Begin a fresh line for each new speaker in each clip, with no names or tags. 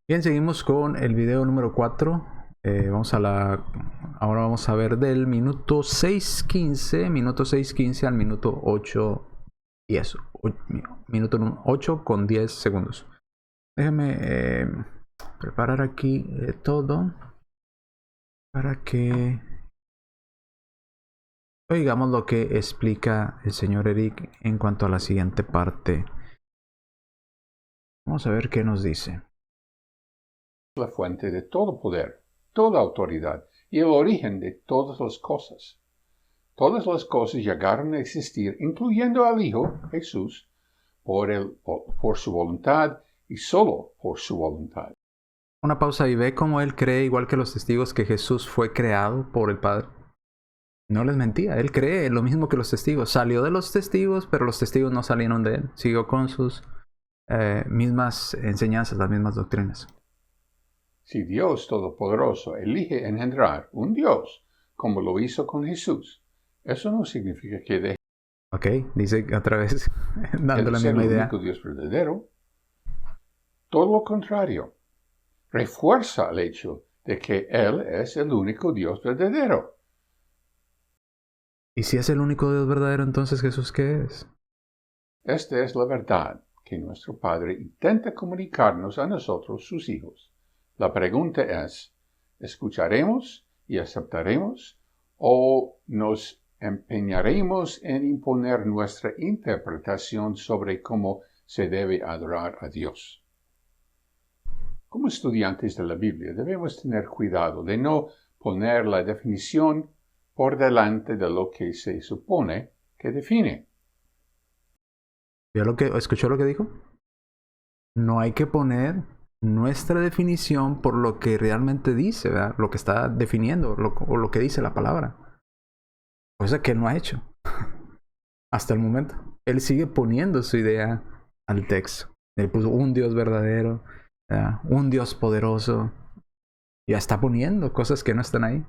Bien, seguimos con el video número 4. Ahora vamos a ver del minuto 6:15 al minuto 8:10. Minuto 8 con 10 segundos. Déjame preparar aquí todo para que oigamos lo que explica el señor Eric en cuanto a la siguiente parte. Vamos a ver qué nos dice.
La fuente de todo poder, toda autoridad y el origen de todas las cosas. Todas las cosas llegaron a existir, incluyendo al Hijo, Jesús, por su voluntad y solo por su voluntad.
Una pausa y ve cómo él cree, igual que los testigos, que Jesús fue creado por el Padre. No les mentía, él cree lo mismo que los testigos. Salió de los testigos, pero los testigos no salieron de él. Siguió con sus mismas enseñanzas, las mismas doctrinas.
Si Dios Todopoderoso elige engendrar un Dios, como lo hizo con Jesús, eso no significa que deje
Ok, dice otra vez, dando
de
la
ser
misma
el
idea.
único Dios verdadero. Todo lo contrario, refuerza el hecho de que Él es el único Dios verdadero.
¿Y si es el único Dios verdadero, entonces Jesús qué es?
Esta es la verdad que nuestro Padre intenta comunicarnos a nosotros, sus hijos. La pregunta es, ¿escucharemos y aceptaremos o nos empeñaremos en imponer nuestra interpretación sobre cómo se debe adorar a Dios? Como estudiantes de la Biblia debemos tener cuidado de no poner la definición por delante de lo que se supone que define.
¿Escuchó lo que dijo? No hay que poner nuestra definición por lo que realmente dice, ¿verdad? Lo que está definiendo o lo que dice la palabra. Cosa que él no ha hecho hasta el momento. Él sigue poniendo su idea al texto. Él puso un Dios verdadero, ¿verdad? Un Dios poderoso. Ya está poniendo cosas que no están ahí.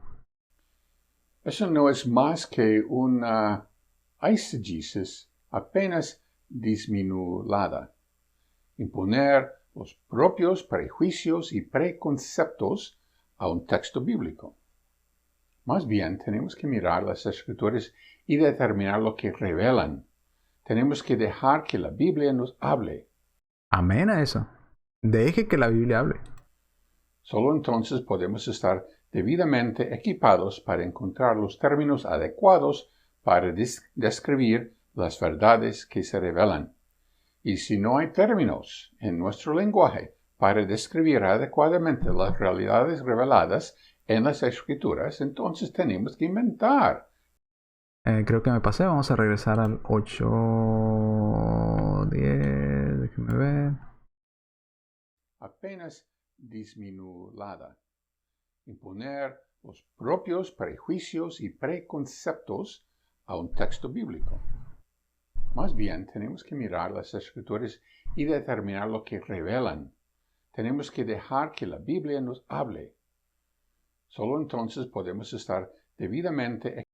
Eso no es más que una eisegesis apenas disminulada. Imponer los propios prejuicios y preconceptos a un texto bíblico. Más bien, tenemos que mirar las escrituras y determinar lo que revelan. Tenemos que dejar que la Biblia nos hable.
Amén a eso. Deje que la Biblia hable.
Solo entonces podemos estar debidamente equipados para encontrar los términos adecuados para describir las verdades que se revelan. Y si no hay términos en nuestro lenguaje para describir adecuadamente las realidades reveladas en las Escrituras, entonces tenemos que inventar.
Creo que me pasé. Vamos a regresar al 8:10. Déjeme ver.
Apenas disminulada. Imponer los propios prejuicios y preconceptos a un texto bíblico. Más bien, tenemos que mirar las Escrituras y determinar lo que revelan. Tenemos que dejar que la Biblia nos hable. Solo entonces podemos estar debidamente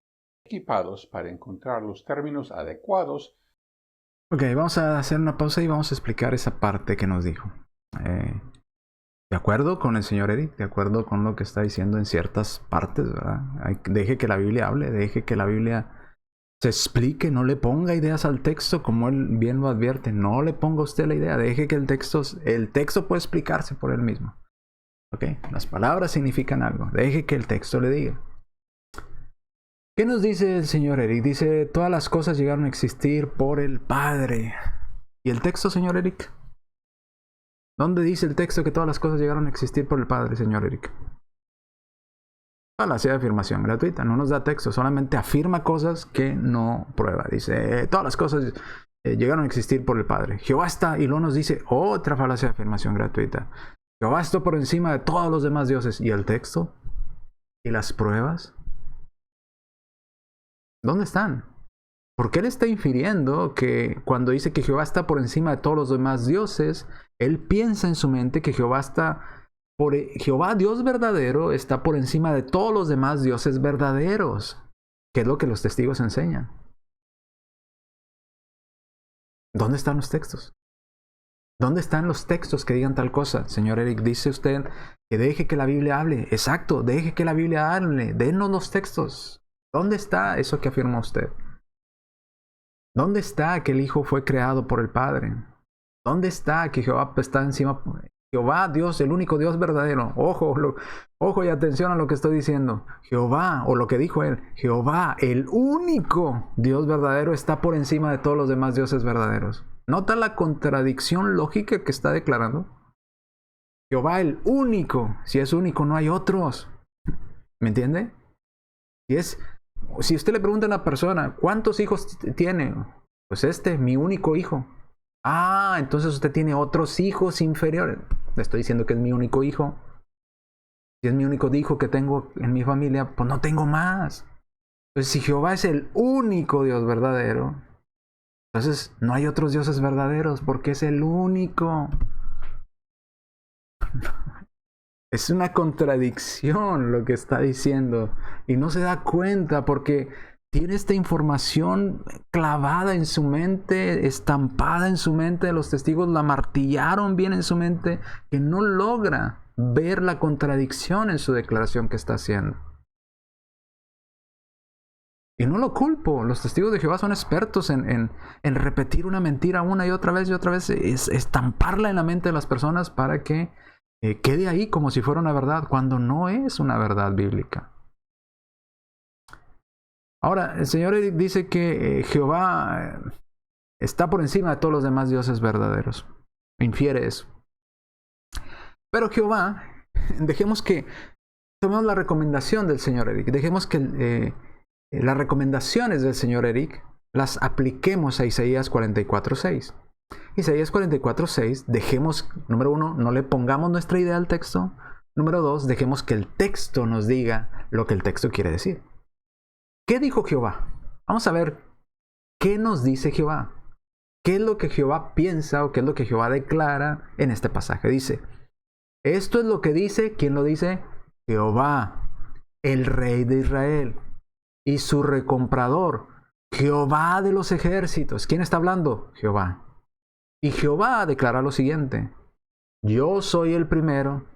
equipados para encontrar los términos adecuados.
Ok, vamos a hacer una pausa y vamos a explicar esa parte que nos dijo. De acuerdo con el señor Eric, de acuerdo con lo que está diciendo en ciertas partes, ¿verdad? Deje que la Biblia hable, deje que la Biblia se explique, no le ponga ideas al texto como él bien lo advierte, no le ponga usted la idea, deje que el texto puede explicarse por él mismo. Ok, las palabras significan algo, deje que el texto le diga. ¿Qué nos dice el señor Eric? Dice, todas las cosas llegaron a existir por el Padre. ¿Y el texto, señor Eric? ¿Dónde dice el texto que todas las cosas llegaron a existir por el Padre, señor Eric? Falacia de afirmación gratuita, no nos da texto, solamente afirma cosas que no prueba. Dice, todas las cosas llegaron a existir por el Padre. Jehová está, y luego nos dice otra falacia de afirmación gratuita. Jehová está por encima de todos los demás dioses. ¿Y el texto? ¿Y las pruebas? ¿Dónde están? Porque él está infiriendo que cuando dice que Jehová está por encima de todos los demás dioses, él piensa en su mente que Jehová Dios verdadero está por encima de todos los demás dioses verdaderos, que es lo que los testigos enseñan. ¿Dónde están los textos? ¿Dónde están los textos que digan tal cosa? Señor Eric, dice usted que deje que la Biblia hable. Exacto, deje que la Biblia hable. Denos los textos. ¿Dónde está eso que afirma usted? ¿Dónde está que el Hijo fue creado por el Padre? ¿Dónde está que Jehová está encima? Jehová, Dios, el único Dios verdadero. Ojo, ojo y atención a lo que estoy diciendo. Jehová, o lo que dijo él, Jehová, el único Dios verdadero, está por encima de todos los demás dioses verdaderos. ¿Nota la contradicción lógica que está declarando? Jehová, el único. Si es único, no hay otros. ¿Me entiende? Si usted le pregunta a una persona, ¿cuántos hijos tiene? Pues mi único hijo. Ah, entonces usted tiene otros hijos inferiores. Le estoy diciendo que es mi único hijo. Si es mi único hijo que tengo en mi familia, pues no tengo más. Entonces, si Jehová es el único Dios verdadero, entonces no hay otros dioses verdaderos porque es el único. Es una contradicción lo que está diciendo y no se da cuenta porque tiene esta información clavada en su mente, estampada en su mente. Los testigos la martillaron bien en su mente, que no logra ver la contradicción en su declaración que está haciendo. Y no lo culpo, los testigos de Jehová son expertos en repetir una mentira una y otra vez, estamparla en la mente de las personas para que quede ahí como si fuera una verdad, cuando no es una verdad bíblica. Ahora, el Señor dice que Jehová está por encima de todos los demás dioses verdaderos. Infiere eso. Pero Jehová, tomemos la recomendación del Señor Eric, dejemos que las recomendaciones del Señor Eric las apliquemos a Isaías 44:6. Isaías 44:6, dejemos, número 1, no le pongamos nuestra idea al texto. Número 2, dejemos que el texto nos diga lo que el texto quiere decir. ¿Qué dijo Jehová? Vamos a ver qué nos dice Jehová. ¿Qué es lo que Jehová piensa o qué es lo que Jehová declara en este pasaje? Dice, esto es lo que dice, ¿quién lo dice? Jehová, el Rey de Israel y su recomprador, Jehová de los ejércitos. ¿Quién está hablando? Jehová. Y Jehová declara lo siguiente, yo soy el primero,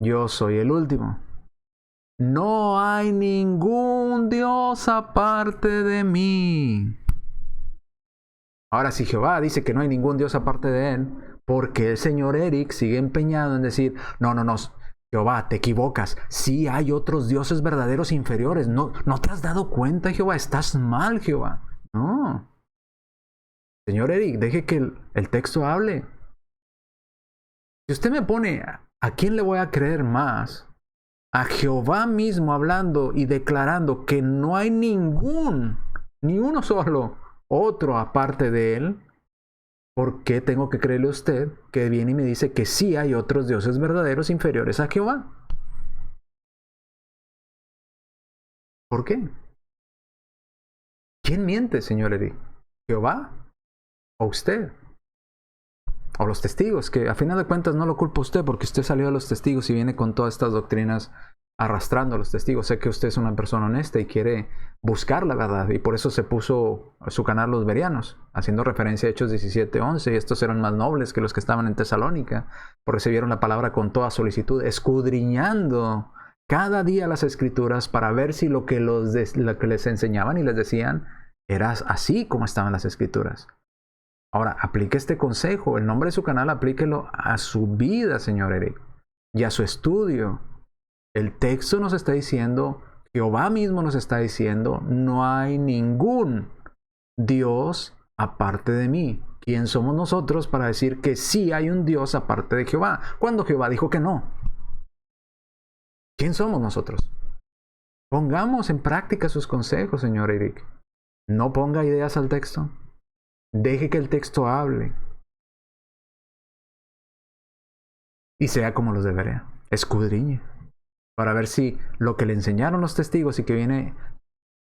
yo soy el último. No hay ningún Dios aparte de mí. Ahora, si Jehová dice que no hay ningún Dios aparte de él, ¿por qué el señor Eric sigue empeñado en decir, no, Jehová, te equivocas, sí hay otros dioses verdaderos inferiores, no te has dado cuenta, Jehová, estás mal, Jehová? No. Señor Eric, deje que el texto hable. Si usted me pone, ¿a quién le voy a creer más? A Jehová mismo hablando y declarando que no hay ni uno solo otro aparte de él. ¿Por qué tengo que creerle a usted que viene y me dice que sí hay otros dioses verdaderos inferiores a Jehová? ¿Por qué? ¿Quién miente, señor Eric? ¿Jehová? ¿O usted? ¿O los testigos? Que a final de cuentas no lo culpa usted porque usted salió de los testigos y viene con todas estas doctrinas arrastrando a los testigos. Sé que usted es una persona honesta y quiere buscar la verdad y por eso se puso a su canal Los Bereanos, haciendo referencia a Hechos 17:11, y estos eran más nobles que los que estaban en Tesalónica, porque recibieron la palabra con toda solicitud, escudriñando cada día las escrituras para ver si lo que les enseñaban y les decían era así como estaban las escrituras. Ahora, aplique este consejo, el nombre de su canal, aplíquelo a su vida, señor Eric, y a su estudio. El texto nos está diciendo, Jehová mismo nos está diciendo, no hay ningún Dios aparte de mí. ¿Quién somos nosotros para decir que sí hay un Dios aparte de Jehová, cuando Jehová dijo que no? ¿Quién somos nosotros? Pongamos en práctica sus consejos, señor Eric. No ponga ideas al texto. Deje que el texto hable. Y sea como los debería. Escudriñe. Para ver si lo que le enseñaron los testigos y que viene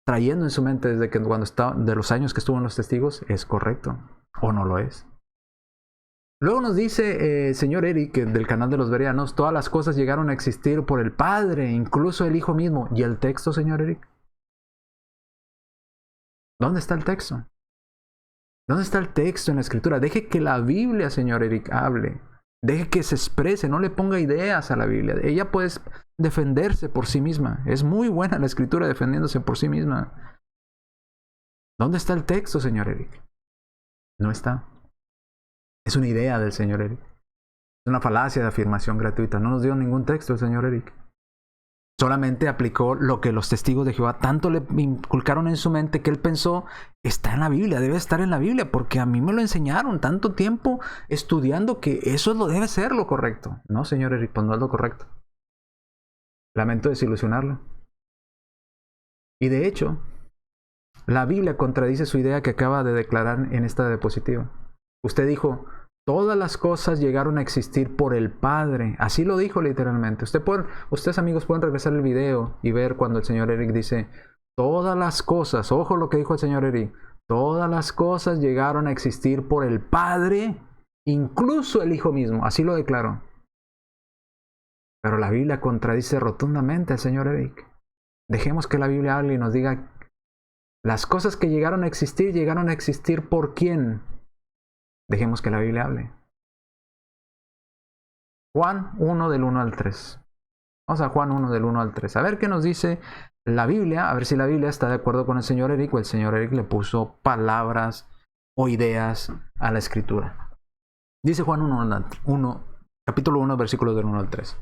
trayendo en su mente desde que cuando está, de los años que estuvo en los testigos, es correcto o no lo es. Luego nos dice señor Eric, del canal de los Bereanos, todas las cosas llegaron a existir por el Padre, incluso el Hijo mismo. ¿Y el texto, señor Eric? ¿Dónde está el texto? ¿Dónde está el texto en la Escritura? Deje que la Biblia, señor Eric, hable. Deje que se exprese, no le ponga ideas a la Biblia. Ella puede defenderse por sí misma. Es muy buena la Escritura defendiéndose por sí misma. ¿Dónde está el texto, señor Eric? No está. Es una idea del señor Eric. Es una falacia de afirmación gratuita. No nos dio ningún texto el señor Eric. Solamente aplicó lo que los testigos de Jehová tanto le inculcaron en su mente que él pensó, está en la Biblia, debe estar en la Biblia, porque a mí me lo enseñaron tanto tiempo estudiando que eso debe ser lo correcto. No, señor Eric, pues no es lo correcto. Lamento desilusionarlo. Y de hecho, la Biblia contradice su idea que acaba de declarar en esta diapositiva. Usted dijo, todas las cosas llegaron a existir por el Padre. Así lo dijo literalmente. Ustedes amigos pueden regresar el video y ver cuando el señor Eric dice, todas las cosas, ojo lo que dijo el señor Eric, todas las cosas llegaron a existir por el Padre, incluso el Hijo mismo. Así lo declaró. Pero la Biblia contradice rotundamente al señor Eric. Dejemos que la Biblia hable y nos diga, las cosas que llegaron a existir ¿por quién? Dejemos que la Biblia hable. Juan 1 del 1 al 3. Vamos a Juan 1 del 1 al 3. A ver qué nos dice la Biblia. A ver si la Biblia está de acuerdo con el señor Eric o el señor Eric le puso palabras o ideas a la Escritura. Dice Juan 1, capítulo 1, versículos del 1 al 3.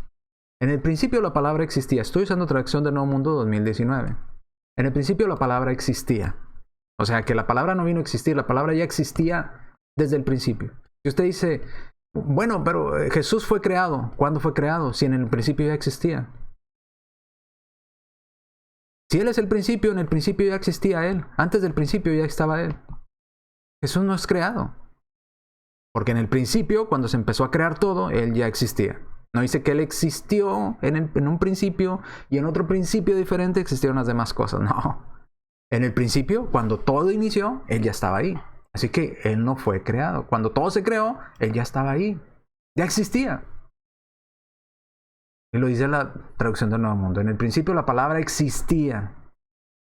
En el principio la palabra existía. Estoy usando traducción del Nuevo Mundo 2019. En el principio la palabra existía. O sea que la palabra no vino a existir. La palabra ya existía desde el principio. Si usted dice, bueno, pero Jesús fue creado. ¿Cuándo fue creado? Si en el principio ya existía. Si Él es el principio, en el principio ya existía Él. Antes del principio ya estaba Él. Jesús no es creado. Porque en el principio, cuando se empezó a crear todo, Él ya existía. No dice que Él existió en un principio y en otro principio diferente existieron las demás cosas. No. En el principio, cuando todo inició, Él ya estaba ahí. Así que Él no fue creado. Cuando todo se creó, Él ya estaba ahí. Ya existía. Y lo dice la traducción del Nuevo Mundo. En el principio la palabra existía.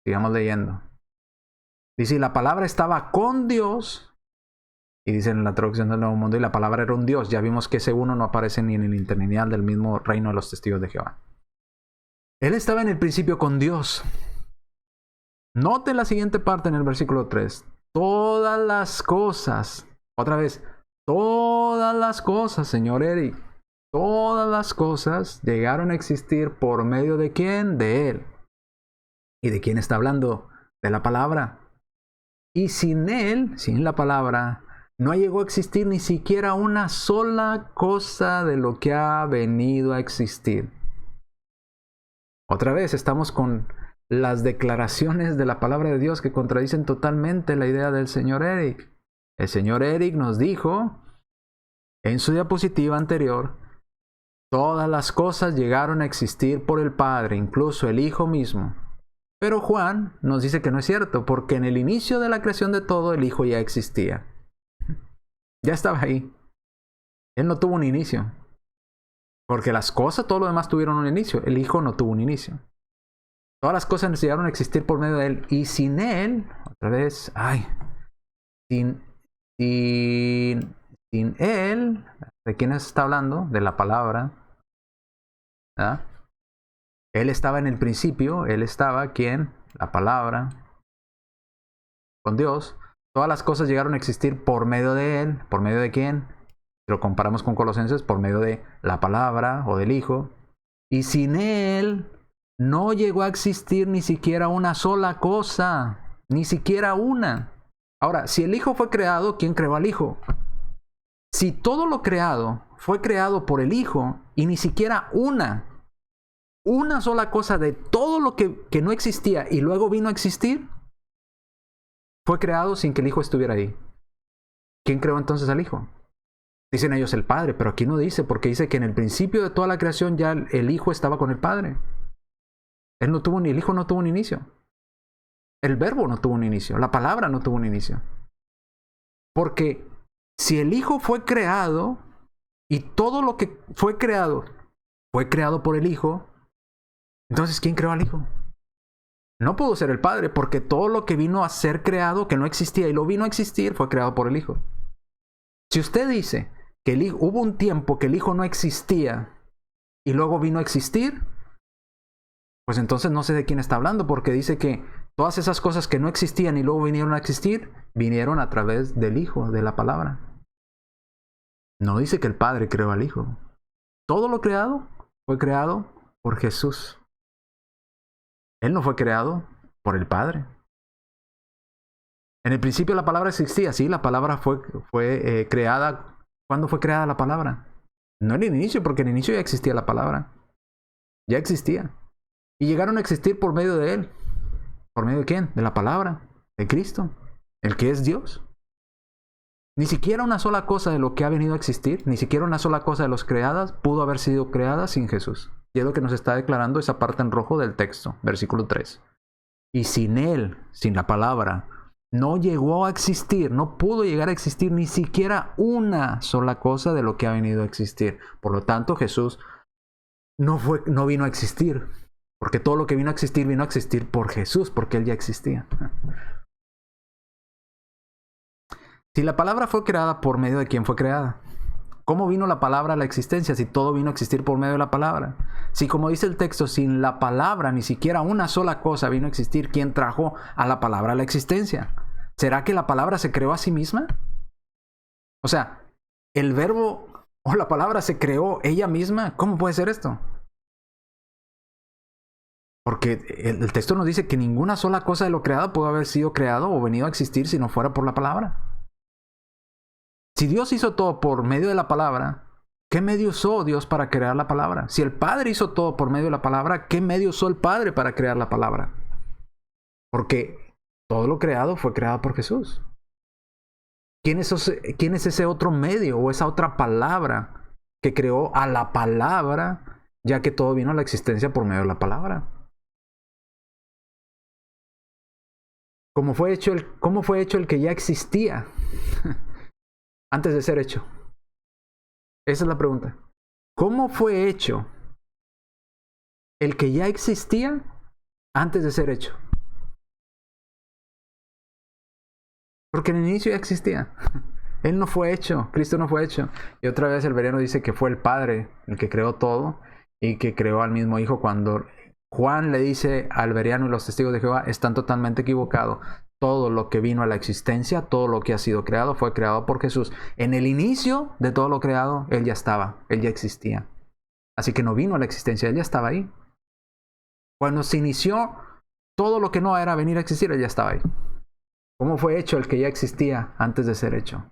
Sigamos leyendo. Dice, y la palabra estaba con Dios. Y dice en la traducción del Nuevo Mundo, y la palabra era un Dios. Ya vimos que ese uno no aparece ni en el interlineal del mismo reino de los testigos de Jehová. Él estaba en el principio con Dios. Note la siguiente parte en el versículo 3. Todas las cosas, otra vez, todas las cosas, señor Eric, todas las cosas llegaron a existir por medio de ¿quién? De Él. ¿Y de quién está hablando? De la palabra. Y sin Él, sin la palabra, no llegó a existir ni siquiera una sola cosa de lo que ha venido a existir. Otra vez estamos con las declaraciones de la palabra de Dios que contradicen totalmente la idea del señor Eric. El señor Eric nos dijo en su diapositiva anterior, todas las cosas llegaron a existir por el Padre, incluso el Hijo mismo. Pero Juan nos dice que no es cierto, porque en el inicio de la creación de todo, el Hijo ya existía. Ya estaba ahí. Él no tuvo un inicio. Porque las cosas, todo lo demás tuvieron un inicio. El Hijo no tuvo un inicio. Todas las cosas llegaron a existir por medio de Él. Y sin Él, otra vez, sin Él, ¿de quién está hablando? De la palabra. ¿Verdad? Él estaba en el principio, Él estaba, ¿quién? La palabra. Con Dios. Todas las cosas llegaron a existir por medio de Él. ¿Por medio de quién? Si lo comparamos con Colosenses, por medio de la palabra o del Hijo. Y sin Él no llegó a existir ni siquiera una sola cosa. Ni siquiera una. Ahora, si el Hijo fue creado, ¿quién creó al Hijo? Si todo lo creado fue creado por el Hijo y ni siquiera una sola cosa de todo lo que no existía y luego vino a existir, fue creado sin que el Hijo estuviera ahí. ¿Quién creó entonces al Hijo? Dicen ellos el Padre, pero aquí no dice, porque dice que en el principio de toda la creación ya el Hijo estaba con el Padre. El Hijo no tuvo un inicio. El Verbo no tuvo un inicio. La palabra no tuvo un inicio. Porque si el Hijo fue creado y todo lo que fue creado por el Hijo, entonces ¿quién creó al Hijo? No pudo ser el Padre, porque todo lo que vino a ser creado, que no existía y lo vino a existir, fue creado por el Hijo. Si usted dice que el Hijo, hubo un tiempo que el Hijo no existía y luego vino a existir, pues entonces no sé de quién está hablando, porque dice que todas esas cosas que no existían y luego vinieron a existir, vinieron a través del Hijo, de la palabra. No dice que el Padre creó al Hijo. Todo lo creado fue creado por Jesús. Él no fue creado por el Padre. En el principio la palabra existía, sí, la palabra fue creada. ¿Cuándo fue creada la palabra? No en el inicio, porque en el inicio ya existía la palabra. Ya existía. Y llegaron a existir por medio de Él. ¿Por medio de quién? De la palabra, de Cristo, el que es Dios. Ni siquiera una sola cosa de lo que ha venido a existir, ni siquiera una sola cosa de los creadas, pudo haber sido creada sin Jesús. Y es lo que nos está declarando esa parte en rojo del texto, versículo 3. Y sin Él, sin la palabra, no llegó a existir, no pudo llegar a existir ni siquiera una sola cosa de lo que ha venido a existir. Por lo tanto, Jesús no vino a existir, porque todo lo que vino a existir por Jesús, porque Él ya existía. Si la palabra fue creada, ¿por medio de quién fue creada? ¿Cómo vino la palabra a la existencia si todo vino a existir por medio de la palabra? Si, como dice el texto, sin la palabra ni siquiera una sola cosa vino a existir, ¿quién trajo a la palabra a la existencia? ¿Será que la palabra se creó a sí misma? O sea, ¿el verbo o la palabra se creó ella misma? ¿Cómo puede ser esto? Porque el texto nos dice que ninguna sola cosa de lo creado pudo haber sido creado o venido a existir si no fuera por la palabra. Si Dios hizo todo por medio de la palabra, ¿qué medio usó Dios para crear la palabra? Si el Padre hizo todo por medio de la palabra, ¿qué medio usó el Padre para crear la palabra? Porque todo lo creado fue creado por Jesús. ¿Quién es ese otro medio o esa otra palabra que creó a la palabra, ya que todo vino a la existencia por medio de la palabra? ¿Cómo fue hecho el que ya existía antes de ser hecho? Esa es la pregunta. ¿Cómo fue hecho el que ya existía antes de ser hecho? Porque en el inicio ya existía. Él no fue hecho, Cristo no fue hecho. Y otra vez el bereano dice que fue el Padre el que creó todo y que creó al mismo Hijo. Cuando Juan le dice al bereano y los testigos de Jehová, están totalmente equivocados. Todo lo que vino a la existencia, todo lo que ha sido creado, fue creado por Jesús. En el inicio de todo lo creado, Él ya estaba, Él ya existía. Así que no vino a la existencia, Él ya estaba ahí. Cuando se inició, todo lo que no era venir a existir, Él ya estaba ahí. ¿Cómo fue hecho el que ya existía antes de ser hecho?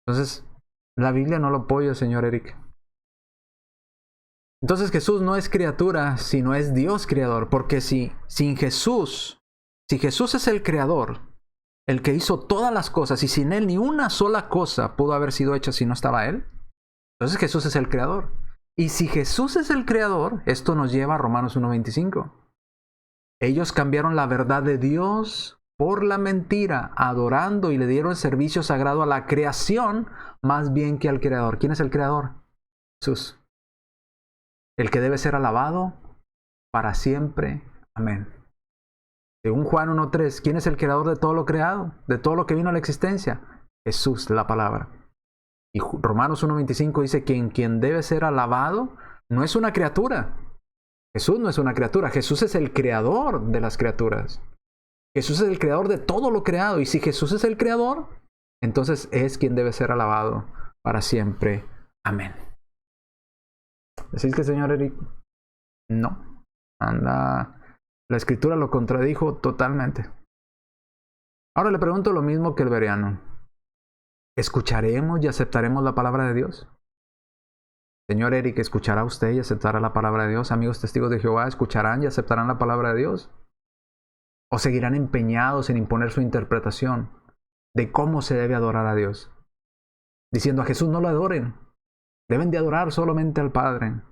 Entonces, la Biblia no lo apoya, señor Eric. Entonces Jesús no es criatura, sino es Dios creador. Porque si Jesús es el creador, el que hizo todas las cosas, y sin Él ni una sola cosa pudo haber sido hecha si no estaba Él, entonces Jesús es el creador. Y si Jesús es el creador, esto nos lleva a Romanos 1:25. Ellos cambiaron la verdad de Dios por la mentira, adorando y le dieron servicio sagrado a la creación más bien que al creador. ¿Quién es el creador? Jesús. El que debe ser alabado para siempre. Amén. Según Juan 1:3, ¿quién es el creador de todo lo creado? De todo lo que vino a la existencia. Jesús, la palabra. Y Romanos 1:25 dice que quien debe ser alabado no es una criatura. Jesús no es una criatura. Jesús es el creador de las criaturas. Jesús es el creador de todo lo creado. Y si Jesús es el creador, entonces es quien debe ser alabado para siempre. Amén. ¿Decís que el señor Eric? No. La escritura lo contradijo totalmente. Ahora le pregunto lo mismo que el bereano. ¿Escucharemos y aceptaremos la palabra de Dios? Señor Eric, ¿escuchará usted y aceptará la palabra de Dios? Amigos testigos de Jehová, ¿escucharán y aceptarán la palabra de Dios? ¿O seguirán empeñados en imponer su interpretación de cómo se debe adorar a Dios? Diciendo a Jesús no lo adoren, deben de adorar solamente al Padre.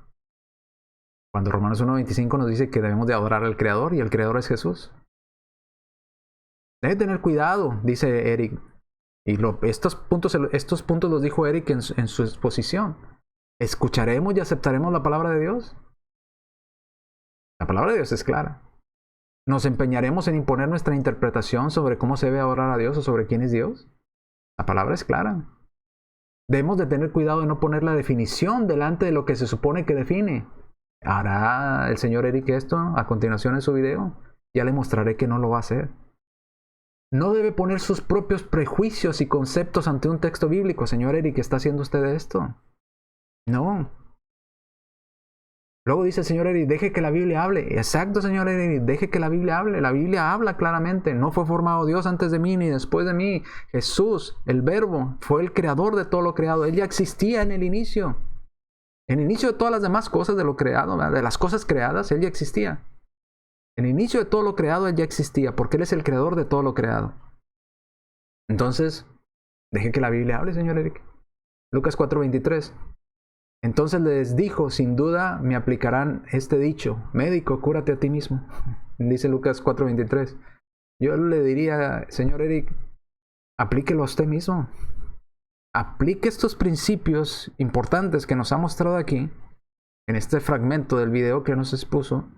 Cuando Romanos 1:25 nos dice que debemos de adorar al Creador y el Creador es Jesús. Debe tener cuidado, dice Eric. Y estos puntos los dijo Eric en su exposición. ¿Escucharemos y aceptaremos la palabra de Dios? La palabra de Dios es clara. ¿Nos empeñaremos en imponer nuestra interpretación sobre cómo se debe adorar a Dios o sobre quién es Dios? La palabra es clara. Debemos de tener cuidado de no poner la definición delante de lo que se supone que define. ¿Hará el señor Eric esto a continuación en su video? Ya le mostraré que no lo va a hacer. No debe poner sus propios prejuicios y conceptos ante un texto bíblico. Señor Eric, ¿está haciendo usted esto? No. Luego dice el señor Eric, deje que la Biblia hable. Exacto, señor Eric, deje que la Biblia hable. La Biblia habla claramente. No fue formado Dios antes de mí ni después de mí. Jesús, el Verbo, fue el creador de todo lo creado. Él ya existía en el inicio. En el inicio de todas las demás cosas de lo creado, ¿verdad? De las cosas creadas, Él ya existía. En el inicio de todo lo creado, Él ya existía, porque Él es el creador de todo lo creado. Entonces, deje que la Biblia hable, señor Eric. Lucas 4:23. Entonces les dijo, sin duda me aplicarán este dicho, médico, cúrate a ti mismo. Dice Lucas 4:23. Yo le diría, señor Eric, aplíquelo a usted mismo. Aplique estos principios importantes que nos ha mostrado aquí, en este fragmento del video que nos expuso,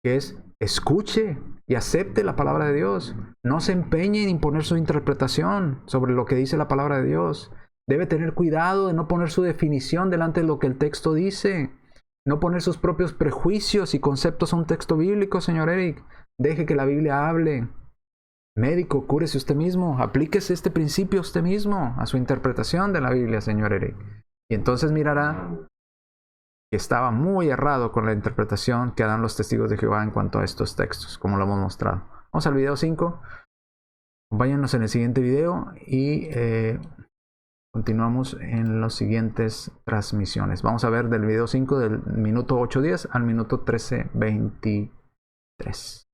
que es, escuche y acepte la palabra de Dios. No se empeñe en imponer su interpretación sobre lo que dice la palabra de Dios. Debe tener cuidado de no poner su definición delante de lo que el texto dice. No poner sus propios prejuicios y conceptos a un texto bíblico, señor Eric. Deje que la Biblia hable. Médico, cúrese usted mismo. Aplíquese este principio usted mismo a su interpretación de la Biblia, señor Eric. Y entonces mirará que estaba muy errado con la interpretación que dan los testigos de Jehová en cuanto a estos textos, como lo hemos mostrado. Vamos al video 5. Acompáñenos en el siguiente video y continuamos en las siguientes transmisiones. Vamos a ver del video 5 del minuto 8:10 al minuto 13:23.